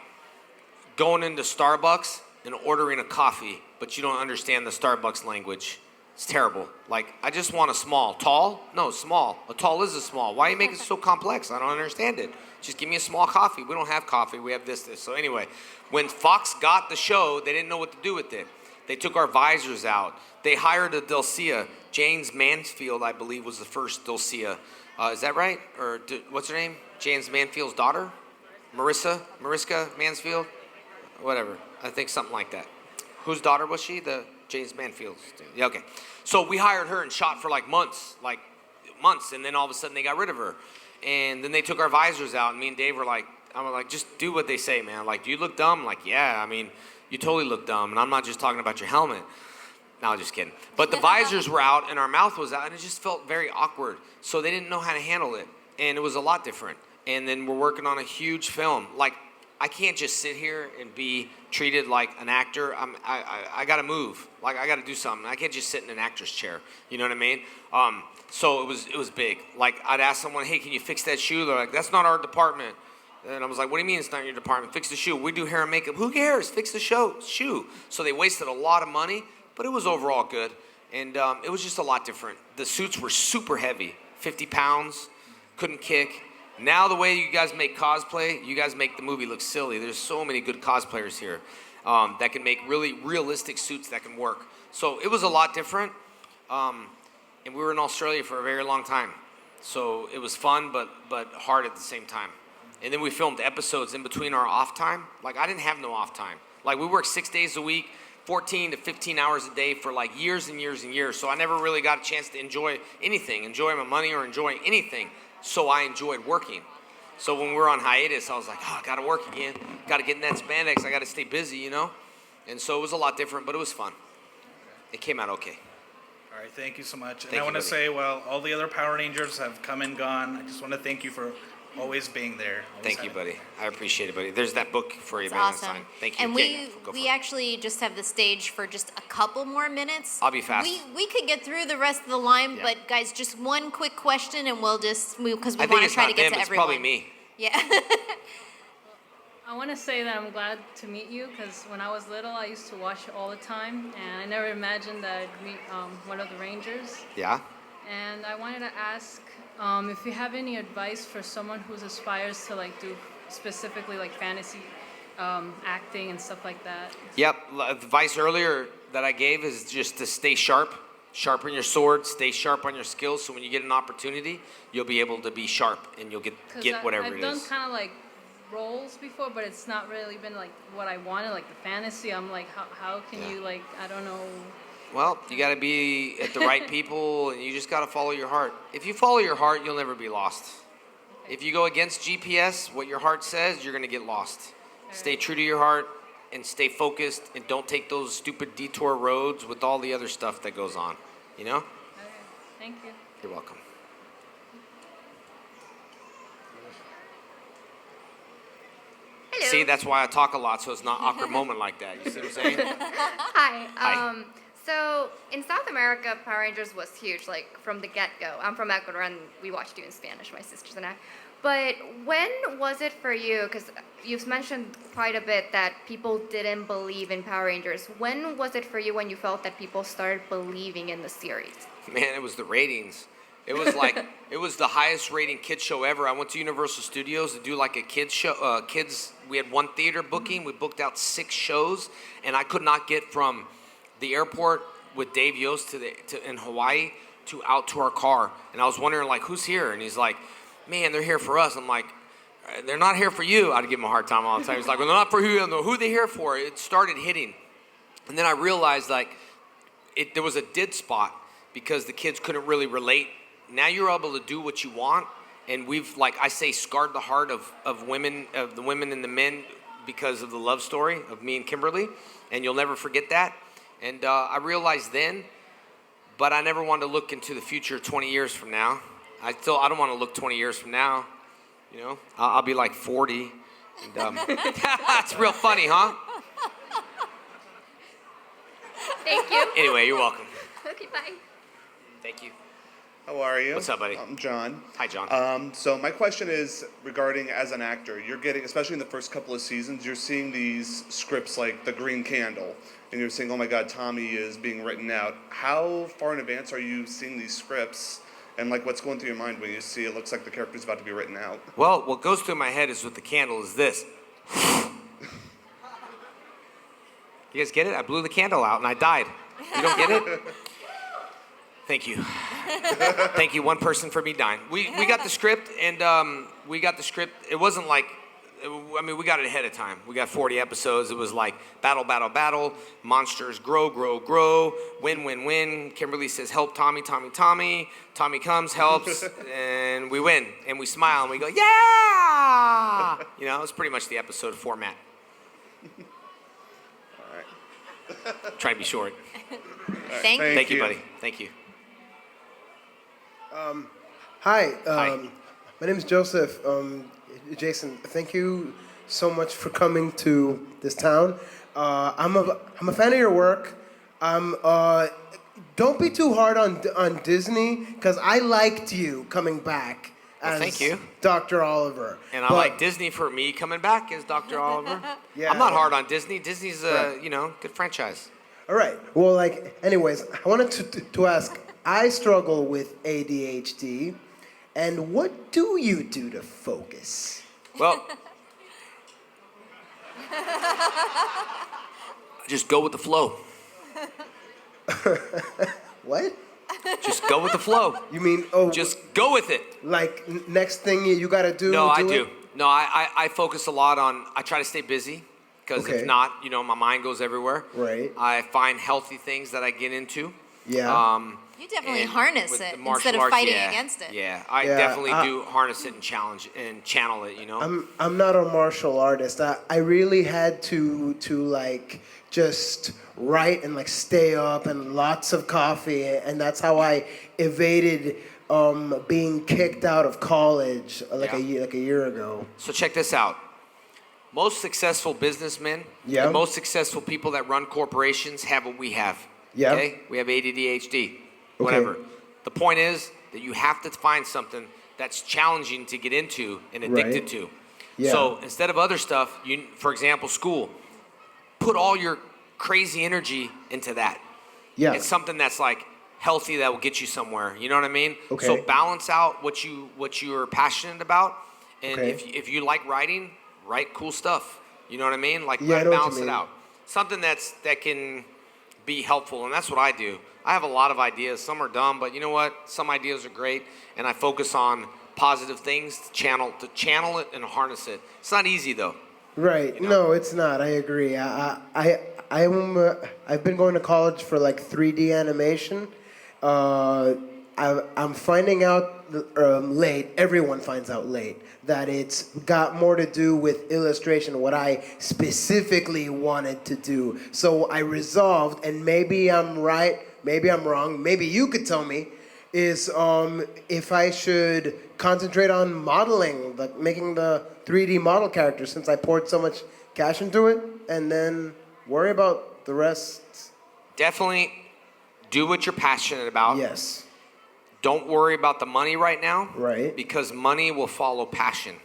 going into Starbucks and ordering a coffee, but you don't understand the Starbucks language. It's terrible. Like, I just want a small. Tall? No, small. A tall is a small. Why you make it so complex? I don't understand it. Just give me a small coffee. We don't have coffee. We have this. So anyway, when Fox got the show, they didn't know what to do with it. They took our visors out. They hired a Dulcia. James Mansfield, I believe, was the first Dulcia. Is that right? Or what's her name? James Mansfield's daughter? Mariska Mansfield? Whatever. I think something like that. Whose daughter was she? The James Mansfield's. Yeah, okay. So we hired her and shot for like months, and then all of a sudden they got rid of her. And then they took our visors out, and me and Dave were like, just do what they say, man. Like, do you look dumb? Like, yeah, I mean, you totally look dumb, and I'm not just talking about your helmet. No, just kidding. But the visors were out, and our mouth was out, and it just felt very awkward. So they didn't know how to handle it, and it was a lot different. And then we're working on a huge film. Like, I can't just sit here and be treated like an actor. I got to move. Like, I got to do something. I can't just sit in an actor's chair. You know what I mean? So it was big. Like, I'd ask someone, hey, can you fix that shoe? They're like, that's not our department. And I was like, what do you mean it's not your department? Fix the shoe. We do hair and makeup. Who cares? Fix the shoe. So they wasted a lot of money, but it was overall good. And it was just a lot different. The suits were super heavy, 50 pounds, couldn't kick. Now the way you guys make cosplay, you guys make the movie look silly. There's so many good cosplayers here that can make really realistic suits that can work. So it was a lot different. And we were in Australia for a very long time. So it was fun, but hard at the same time. And then we filmed episodes in between our off time. Like, I didn't have no off time. Like, we worked 6 days a week, 14 to 15 hours a day for like years and years and years. So I never really got a chance to enjoy anything, enjoy my money or enjoy anything. So I enjoyed working. So when we were on hiatus, I was like, I gotta work again. Gotta get in that spandex. I gotta stay busy, you know? And so it was a lot different, but it was fun. It came out okay. All right, thank you so much. Thank And I you, want to buddy. say, well, all the other Power Rangers have come and gone. I just want to thank you for always being there. Thank you, buddy. I appreciate it, buddy. There's that book for you, It's man. awesome. Sign. Thank you. And Okay, go for we it. actually just have the stage for just a couple more minutes. I'll be fast. We could get through the rest of the line, Yeah. but guys, just one quick question, and we'll just move because we I think want to it's try not to get them, to it's everyone. probably me. Yeah. I want to say that I'm glad to meet you because when I was little, I used to watch you all the time, and I never imagined that I'd meet one of the Rangers. Yeah? And I wanted to ask if you have any advice for someone who aspires to like do specifically like fantasy acting and stuff like that. Yep. Advice earlier that I gave is just to stay sharp. Sharpen your sword. Stay sharp on your skills. So when you get an opportunity, you'll be able to be sharp and you'll get whatever I've it done is. kind of like roles before, but it's not really been like what I wanted, like the fantasy. I'm like, how can you like, I don't know. Well, you got to be at the right people, and you just got to follow your heart. If you follow your heart, you'll never be lost. If you go against GPS, what your heart says, you're going to get lost. Stay true to your heart and stay focused, and don't take those stupid detour roads with all the other stuff that goes on. You know? Okay. Thank you. You're welcome. Hello. See, that's why I talk a lot, so it's not an awkward moment like that. You see what I'm saying? Hi. Hi. So in South America, Power Rangers was huge, like from the get-go. I'm from Ecuador, and we watched you in Spanish, my sisters and I. But when was it for you? Because you've mentioned quite a bit that people didn't believe in Power Rangers. When was it for you when you felt that people started believing in the series? Man, it was the ratings. It was like it was the highest rating kids show ever. I went to Universal Studios to do like a kids show. We had one theater booking. We booked out 6 shows, and I could not get from the airport with Dave Yost in Hawaii to out to our car. And I was wondering like, who's here? And he's like, man, they're here for us. I'm like, they're not here for you. I'd give him a hard time all the time. He's like, well, they're not for you. I don't know who they here for. It started hitting, and then I realized like there was a dead spot because the kids couldn't really relate. Now you're able to do what you want, and we've, like I say, scarred the heart of women, of the women and the men, because of the love story of me and Kimberly, and you'll never forget that. And I realized then, but I never wanted to look into the future 20 years from now. I don't want to look 20 years from now. You know, I'll be like 40. And, that's real funny, huh? Thank you. Anyway, you're welcome. Okay, bye. Thank you. How are you? What's up, buddy? I'm John. Hi, John. So my question is regarding as an actor, you're getting, especially in the first couple of seasons, you're seeing these scripts like The Green Candle, and you're saying, oh my God, Tommy is being written out. How far in advance are you seeing these scripts? And like, what's going through your mind when you see it looks like the character's about to be written out? Well, what goes through my head is with the candle is this. You guys get it? I blew the candle out and I died. You don't get it? Thank you. Thank you, one person, for me dying. We got the script, and we got the script. It wasn't like, I mean, we got it ahead of time. We got 40 episodes. It was like battle, battle, battle. Monsters grow, grow, grow. Win, win, win. Kimberly says, help Tommy, Tommy, Tommy. Tommy comes, helps, and we win. And we smile, and we go, yeah! You know, it's pretty much the episode format. All right. Try to be short. Thank you. Thank you, buddy. Thank you. Hi. Hi. My name is Joseph. Jason, thank you so much for coming to this town. I'm a fan of your work. Don't be too hard on Disney, because I liked you coming back Well, as thank you. Dr. Oliver. And I like Disney for me coming back as Dr. Oliver. Yeah, I'm not yeah. hard on Disney. Disney's a, Right. good franchise. All right. Well, anyways, I wanted to ask. I struggle with ADHD, and what do you do to focus? Well, just go with the flow. What? Just go with the flow. You mean, just go with it. Like next thing you gotta do? No, I do do. it? No, I focus a lot on, I try to stay busy, because Okay. if not, my mind goes everywhere. Right. I find healthy things that I get into. Yeah. You definitely and harness with it the martial instead of arts, fighting yeah. against it. Yeah, I Yeah, definitely do harness it and channel it, I'm not a martial artist. I really had to just write and stay up and lots of coffee, and that's how I evaded being kicked out of college a year ago. So check this out. Most successful businessmen, Yeah. and most successful people that run corporations have what we have. Yeah. Okay? We have ADHD, whatever. The point is that you have to find something that's challenging to get into and addicted Right. to. Yeah. So instead of other stuff, for example, school, put all your crazy energy into that. Yeah. It's something that's healthy that will get you somewhere. You know what I mean? Okay. So balance out what you're passionate about, and Okay. if you like writing, write cool stuff. You know what I mean? Yeah, I know what you Balance it mean. out. Something that can be helpful, and that's what I do. I have a lot of ideas. Some are dumb, but you know what? Some ideas are great, and I focus on positive things to channel it and harness it. It's not easy though. Right. No, it's not. I agree. I've been going to college for like 3D animation. I'm finding out late. Everyone finds out late that it's got more to do with illustration, what I specifically wanted to do. So I resolved, and maybe I'm right, maybe I'm wrong. Maybe you could tell me. Is if I should concentrate on modeling, like making the 3D model character, since I poured so much cash into it, and then worry about the rest. Definitely do what you're passionate about. Yes. Don't worry about the money right now. Right. Because money will follow passion.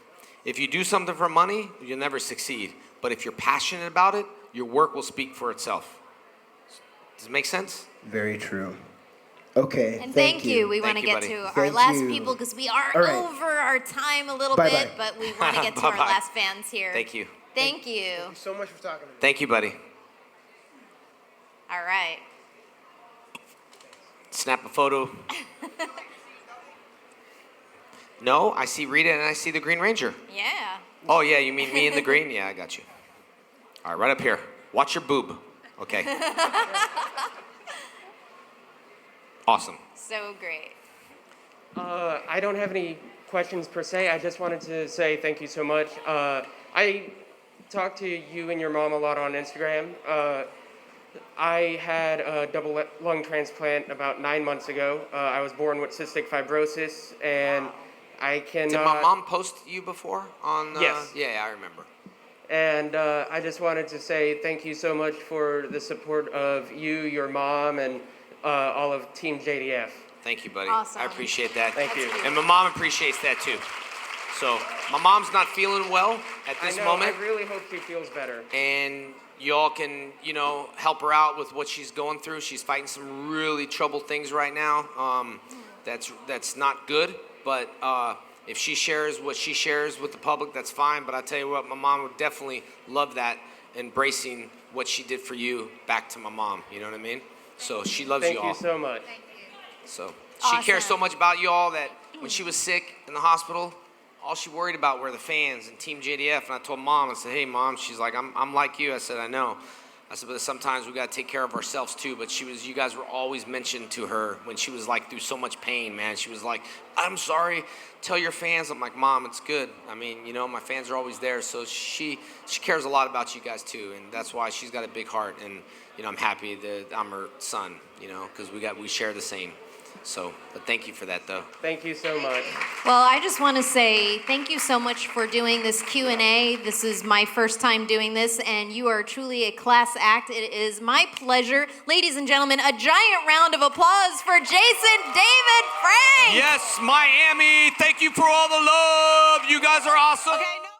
If you do something for money, you'll never succeed. But if you're passionate about it, your work will speak for itself. Does it make sense? Very true. Okay. And thank you. We want to get to our last people because we are over our time a little bit, but we want to get to our last fans here. Thank you. Thank you. Thank you so much for talking to me. Thank you, buddy. All right. Snap a photo. No, I see Rita and I see the Green Ranger. Yeah. Oh, yeah, you mean me in the green? Yeah, I got you. All right, right up here. Watch your boob. Okay. Awesome. So great. I don't have any questions per se. I just wanted to say thank you so much. I talked to you and your mom a lot on Instagram. I had a double lung transplant about 9 months ago. I was born with cystic fibrosis, and I cannot... Did my mom post you before on... Yes. Yeah, I remember. And I just wanted to say thank you so much for the support of you, your mom, and all of Team JDF. Thank you, buddy. Awesome. I appreciate that. Thank you. And my mom appreciates that, too. So, my mom's not feeling well at this moment. I really hope she feels better. And y'all can, help her out with what she's going through. She's fighting some really troubled things right now. That's not good. But if she shares what she shares with the public, that's fine. But I tell you what, my mom would definitely love that, embracing what she did for you back to my mom. You know what I mean? So she loves you all. Thank you so much. So she cares so much about you all that when she was sick in the hospital, all she worried about were the fans and Team JDF. And I told Mom, I said, hey, Mom, she's like, I'm like you. I said, I know. I said, but sometimes we got to take care of ourselves too. But you guys were always mentioned to her when she was like through so much pain, man. She was like, I'm sorry, tell your fans. I'm like, Mom, it's good. I mean, my fans are always there. So she cares a lot about you guys too. And that's why she's got a big heart. And, I'm happy that I'm her son, because we share the same. So, but thank you for that, though. Thank you so much. Well, I just want to say thank you so much for doing this Q&A. This is my first time doing this, and you are truly a class act. It is my pleasure. Ladies and gentlemen, a giant round of applause for Jason David Frank. Yes, Miami. Thank you for all the love. You guys are awesome. Okay,